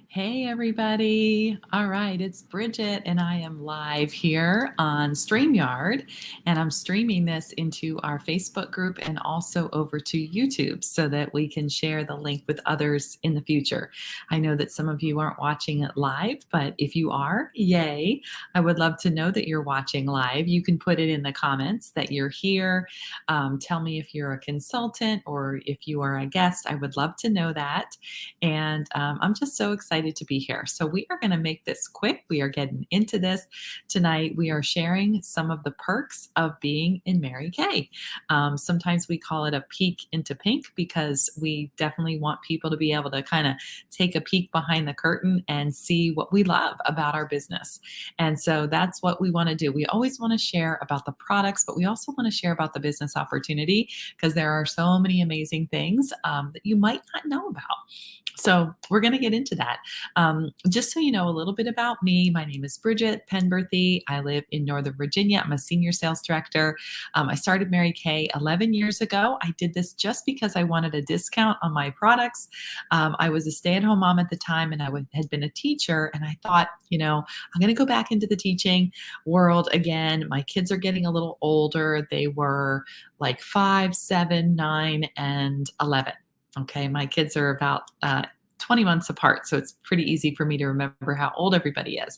Hey, everybody. All right, it's Bridget, and I am live here on StreamYard, and I'm streaming this into our Facebook group and also over to YouTube so that we can share the link with others in the future. I know that some of you aren't watching it live, but if you are, yay. I would love to know that you're watching live. You can put it in the comments that you're here. Tell me if you're a consultant or if you are a guest. I would love to know that. And I'm just so excited to be here. So, we are going to make this quick. We are getting into this tonight. We are sharing some of the perks of being in Mary Kay. Sometimes we call it a peek into pink because we definitely want people to be able to kind of take a peek behind the curtain and see what we love about our business. And so that's what we want to do. We always want to share about the products, but we also want to share about the business opportunity because there are so many amazing things that you might not know about. So we're going to get into that. Just so you know a little bit about me, my name is Bridget Penberthy. I live in Northern Virginia. I'm a senior sales director. I started Mary Kay 11 years ago. I did this just because I wanted a discount on my products. I was a stay-at-home mom at the time, and had been a teacher. And I thought, I'm going to go back into the teaching world again. My kids are getting a little older. They were like 5, 7, 9, and 11. Okay, my kids are about 20 months apart, so it's pretty easy for me to remember how old everybody is.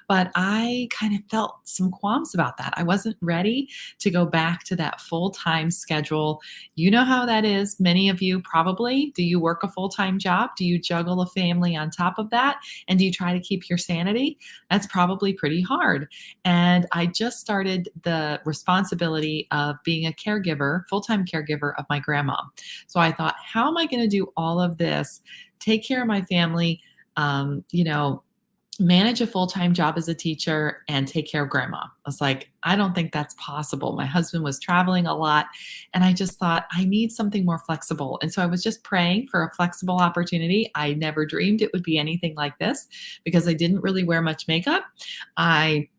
But I kind of felt some qualms about that. I wasn't ready to go back to that full time schedule. You know how that is. Many of you probably. Do you work a full time job? Do you juggle a family on top of that? And do you try to keep your sanity? That's probably pretty hard. And I just started the responsibility of being a caregiver, full time caregiver of my grandma. So I thought, how am I going to do all of this? Take care of my family, um, you know, manage a full-time job as a teacher and take care of grandma. I was like, I don't think that's possible. My husband was traveling a lot, and I just thought I need something more flexible. And so I was just praying for a flexible opportunity. I never dreamed it would be anything like this because I didn't really wear much makeup. I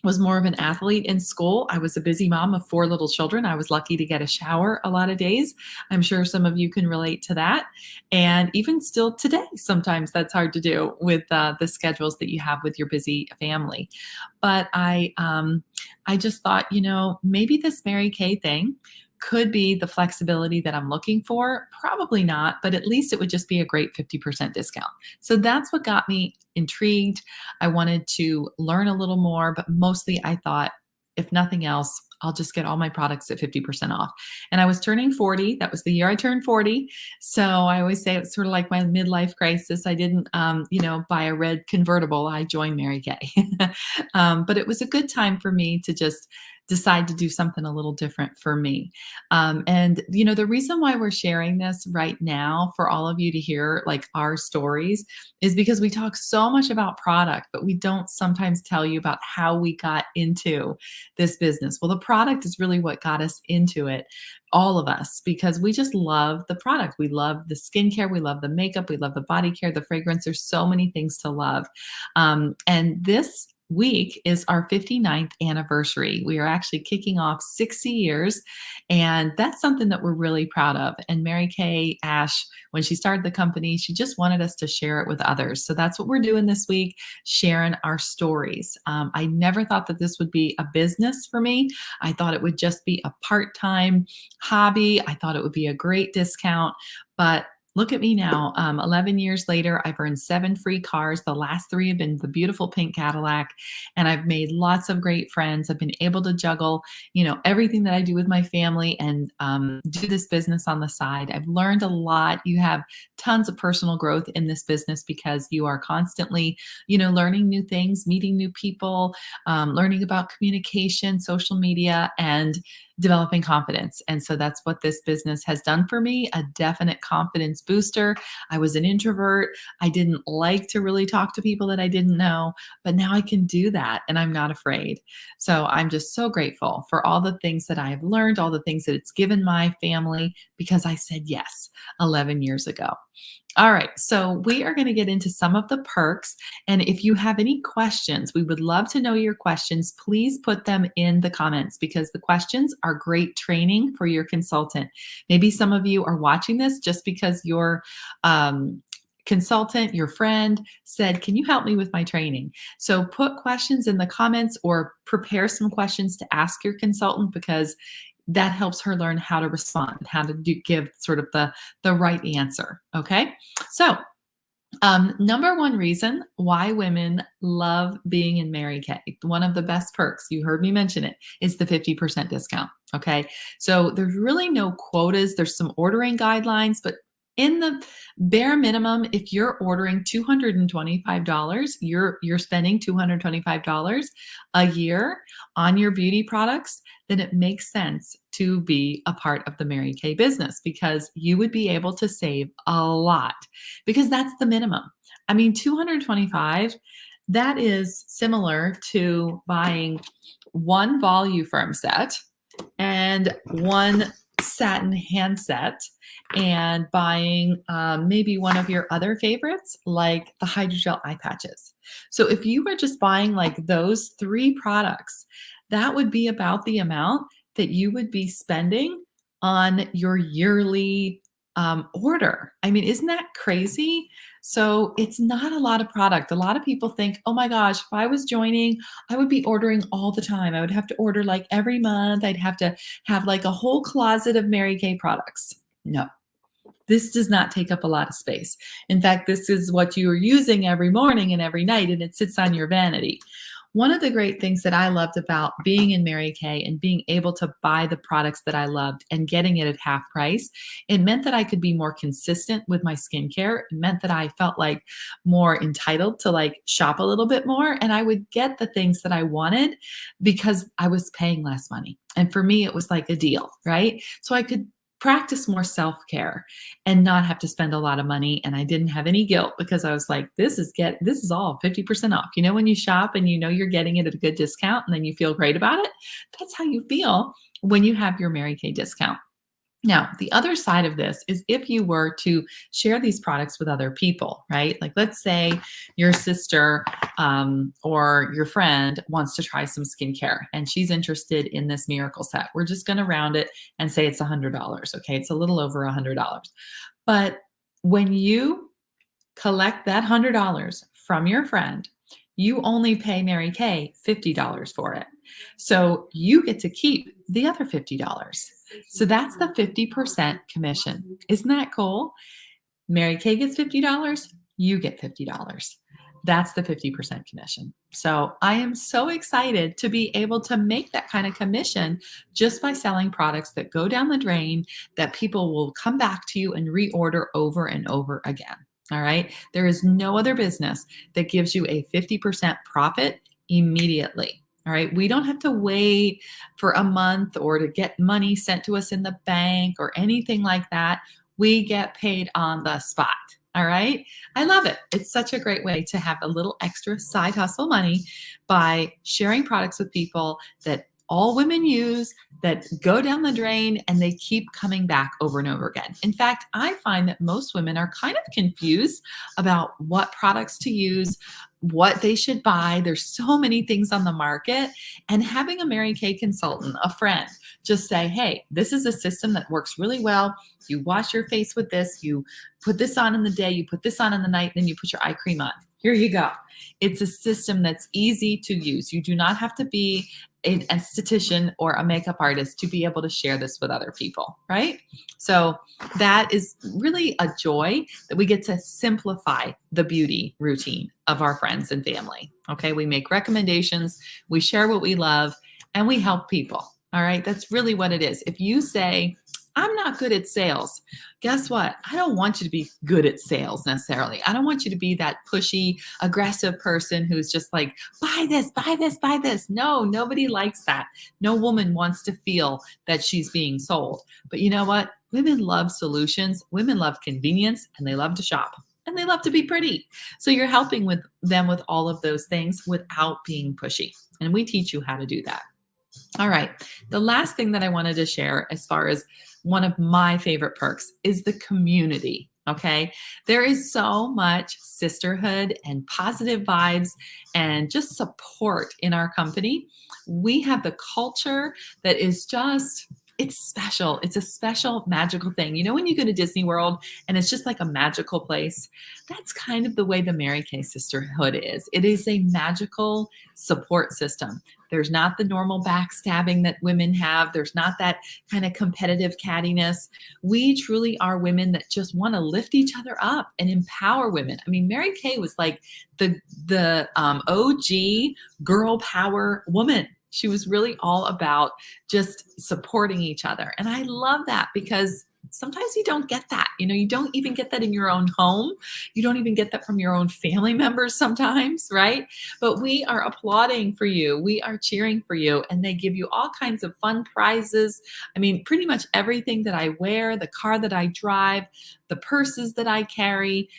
was more of an athlete in school. I was a busy mom of 4 little children. I was lucky to get a shower a lot of days. I'm sure some of you can relate to that. And even still today, sometimes that's hard to do with the schedules that you have with your busy family. But I just thought, maybe this Mary Kay thing could be the flexibility that I'm looking for. Probably not, but at least it would just be a great 50% discount. So that's what got me intrigued. I wanted to learn a little more, but mostly I thought, if nothing else, I'll just get all my products at 50% off. And I was turning 40. That was the year I turned 40. So I always say it's sort of like my midlife crisis. I didn't, buy a red convertible. I joined Mary Kay. But it was a good time for me to just decide to do something a little different for me. The reason why we're sharing this right now for all of you to hear like our stories is because we talk so much about product, but we don't sometimes tell you about how we got into this business. Well, the product is really what got us into it, all of us, because we just love the product. We love the skincare, we love the makeup, we love the body care, the fragrance. There's so many things to love. And this week is our 59th anniversary. We are actually kicking off 60 years, and that's something that we're really proud of. And Mary Kay Ash, when she started the company, she just wanted us to share it with others. So that's what we're doing this week, sharing our stories. I never thought that this would be a business for me. I thought it would just be a part-time hobby. I thought it would be a great discount, but look at me now. 11 years later, I've earned 7 free cars. The last 3 have been the beautiful pink Cadillac. And I've made lots of great friends. I've been able to juggle, everything that I do with my family and do this business on the side. I've learned a lot. You have tons of personal growth in this business because you are constantly, learning new things, meeting new people, learning about communication, social media, and developing confidence. And so that's what this business has done for me, a definite confidence booster. I was an introvert. I didn't like to really talk to people that I didn't know, but now I can do that and I'm not afraid. So I'm just so grateful for all the things that I have learned, all the things that it's given my family because I said yes 11 years ago. All right, so we are going to get into some of the perks. And if you have any questions, we would love to know your questions. Please put them in the comments because the questions are great training for your consultant. Maybe some of you are watching this just because you're consultant, your friend said, can you help me with my training? So put questions in the comments or prepare some questions to ask your consultant, because that helps her learn how to respond, how to give sort of the right answer. Okay. So number one reason why women love being in Mary Kay, one of the best perks, you heard me mention it, is the 50% discount. Okay. So there's really no quotas. There's some ordering guidelines, but in the bare minimum, if you're ordering $225, you're spending $225 a year on your beauty products, then it makes sense to be a part of the Mary Kay business, because you would be able to save a lot, because that's the minimum. I mean, 225, that is similar to buying one Voluform set and one satin hand set, and buying maybe one of your other favorites like the hydrogel eye patches. So if you were just buying like those three products, that would be about the amount that you would be spending on your yearly order. I mean, isn't that crazy? So it's not a lot of product. A lot of people think, oh my gosh, if I was joining, I would be ordering all the time. I would have to order like every month. I'd have to have like a whole closet of Mary Kay products. No, this does not take up a lot of space. In fact, this is what you are using every morning and every night, and it sits on your vanity. One of the great things that I loved about being in Mary Kay and being able to buy the products that I loved and getting it at half price, it meant that I could be more consistent with my skincare. It meant that I felt like more entitled to like shop a little bit more, and I would get the things that I wanted because I was paying less money. And for me, it was like a deal, right? So I could practice more self-care and not have to spend a lot of money, and I didn't have any guilt, because I was like, this is all 50% off. You know, when you shop and you know you're getting it at a good discount and then you feel great about it, that's how you feel when you have your Mary Kay discount. Now, the other side of this is if you were to share these products with other people, right? Like let's say your sister or your friend wants to try some skincare and she's interested in this miracle set. We're just going to round it and say it's $100. Okay, it's a little over $100. But when you collect that $100 from your friend, you only pay Mary Kay $50 for it. So you get to keep the other $50. So that's the 50% commission. Isn't that cool? Mary Kay gets $50, you get $50. That's the 50% commission. So I am so excited to be able to make that kind of commission just by selling products that go down the drain, that people will come back to you and reorder over and over again. All right. There is no other business that gives you a 50% profit immediately. All right. We don't have to wait for a month or to get money sent to us in the bank or anything like that. We get paid on the spot. All right. I love it. It's such a great way to have a little extra side hustle money by sharing products with people that all women use, that go down the drain, and they keep coming back over and over again. In fact, I find that most women are kind of confused about what products to use, what they should buy. There's so many things on the market, and having a Mary Kay consultant, a friend, just say, hey, this is a system that works really well. You wash your face with this, you put this on in the day, you put this on in the night, then you put your eye cream on. Here you go. It's a system that's easy to use. You do not have to be an esthetician or a makeup artist to be able to share this with other people, right? So that is really a joy that we get to simplify the beauty routine of our friends and family. Okay, we make recommendations, we share what we love, and we help people. All right, that's really what it is. If you say, I'm not good at sales, guess what? I don't want you to be good at sales necessarily. I don't want you to be that pushy, aggressive person who's just like, buy this, buy this, buy this. No, nobody likes that. No woman wants to feel that she's being sold. But you know what? Women love solutions. Women love convenience, and they love to shop, and they love to be pretty. So you're helping with them with all of those things without being pushy. And we teach you how to do that. All right. The last thing that I wanted to share as far as one of my favorite perks is the community. Okay. There is so much sisterhood and positive vibes and just support in our company. We have the culture that is just It's special. It's a special magical thing. You know, when you go to Disney World and it's just like a magical place, that's kind of the way the Mary Kay Sisterhood is. It is a magical support system. There's not the normal backstabbing that women have. There's not that kind of competitive cattiness. We truly are women that just want to lift each other up and empower women. I mean, Mary Kay was like the OG girl power woman. She was really all about just supporting each other. And I love that because sometimes you don't get that. You know, you don't even get that in your own home. You don't even get that from your own family members sometimes, right? But we are applauding for you. We are cheering for you. And they give you all kinds of fun prizes. I mean, pretty much everything that I wear, the car that I drive, the purses that I carry,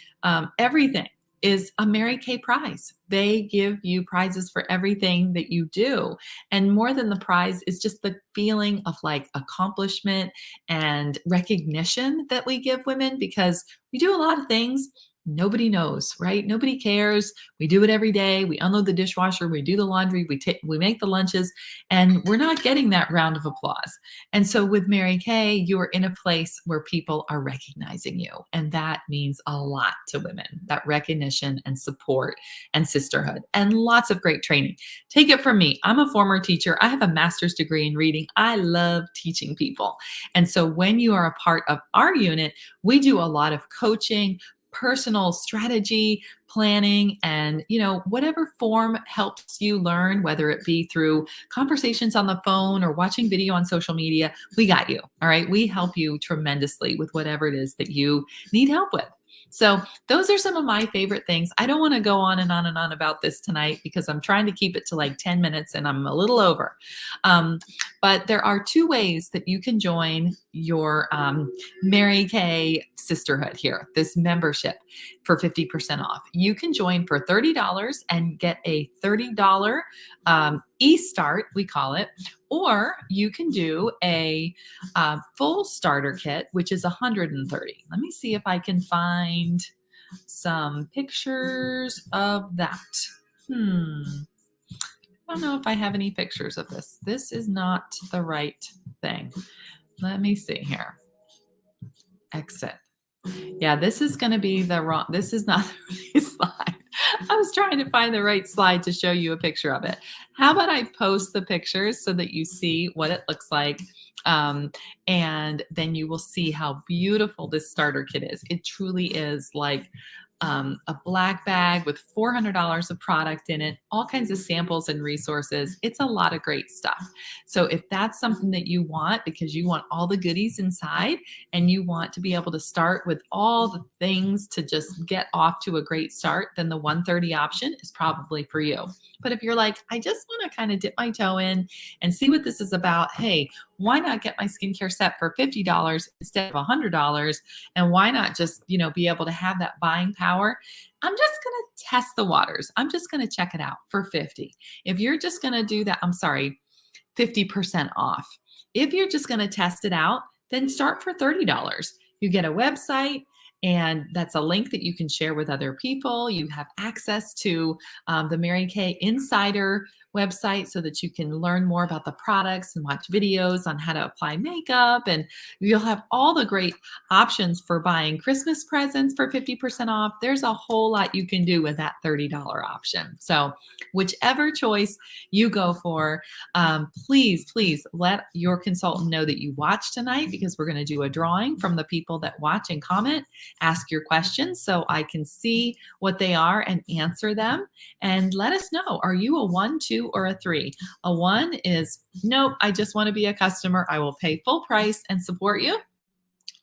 everything is a Mary Kay prize. They give you prizes for everything that you do. And more than the prize is just the feeling of like accomplishment and recognition that we give women because we do a lot of things nobody knows, right? Nobody cares. We do it every day. We unload the dishwasher, we do the laundry, we make the lunches, and we're not getting that round of applause. And so with Mary Kay, you are in a place where people are recognizing you. And that means a lot to women, that recognition and support and sisterhood and lots of great training. Take it from me. I'm a former teacher. I have a master's degree in reading. I love teaching people. And so when you are a part of our unit, we do a lot of coaching, personal strategy, planning, and whatever form helps you learn, whether it be through conversations on the phone or watching video on social media, we got you. All right. We help you tremendously with whatever it is that you need help with. So those are some of my favorite things. I don't want to go on and on and on about this tonight because I'm trying to keep it to like 10 minutes and I'm a little over. But there are two ways that you can join your Mary Kay Sisterhood here, this membership for 50% off. You can join for $30 and get a $30 e-start, we call it, or you can do a full starter kit, which is $130. Let me see if I can find some pictures of that. I don't know if I have any pictures of this. This is not the right thing. Let me see here. Exit. Yeah, this is going to be this is not the right slide. I was trying to find the right slide to show you a picture of it. How about I post the pictures so that you see what it looks like? And then you will see how beautiful this starter kit is. It truly is like a black bag with $400 of product in it, all kinds of samples and resources. It's a lot of great stuff. So if that's something that you want because you want all the goodies inside and you want to be able to start with all the things to just get off to a great start, then the 130 option is probably for you. But if you're like, I just want to kind of dip my toe in and see what this is about, hey, why not get my skincare set for $50 instead of $100? And why not just, be able to have that buying power? I'm just going to test the waters. I'm just going to check it out for 50. If you're just going to do that, 50% off. If you're just going to test it out, then start for $30. You get a website, and that's a link that you can share with other people. You have access to the Mary Kay Insider website so that you can learn more about the products and watch videos on how to apply makeup. And you'll have all the great options for buying Christmas presents for 50% off. There's a whole lot you can do with that $30 option. So whichever choice you go for, please let your consultant know that you watched tonight because we're going to do a drawing from the people that watch and comment. Ask your questions so I can see what they are and answer them. And let us know, are you a 1, 2, or a 3? A 1 is, nope, I just want to be a customer. I will pay full price and support you.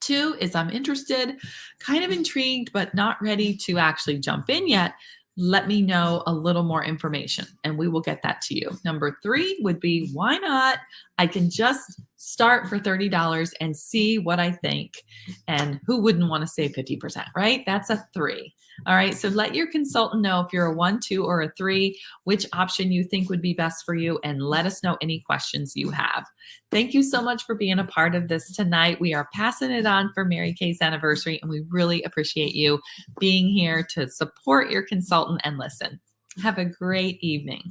2 is, I'm interested, kind of intrigued, but not ready to actually jump in yet. Let me know a little more information and we will get that to you. Number 3 would be, why not? I can just start for $30 and see what I think. And who wouldn't want to save 50%, right? That's a 3. All right. So let your consultant know if you're a 1, 2, or a 3, which option you think would be best for you, and let us know any questions you have. Thank you so much for being a part of this tonight. We are passing it on for Mary Kay's anniversary, and we really appreciate you being here to support your consultant and listen. Have a great evening.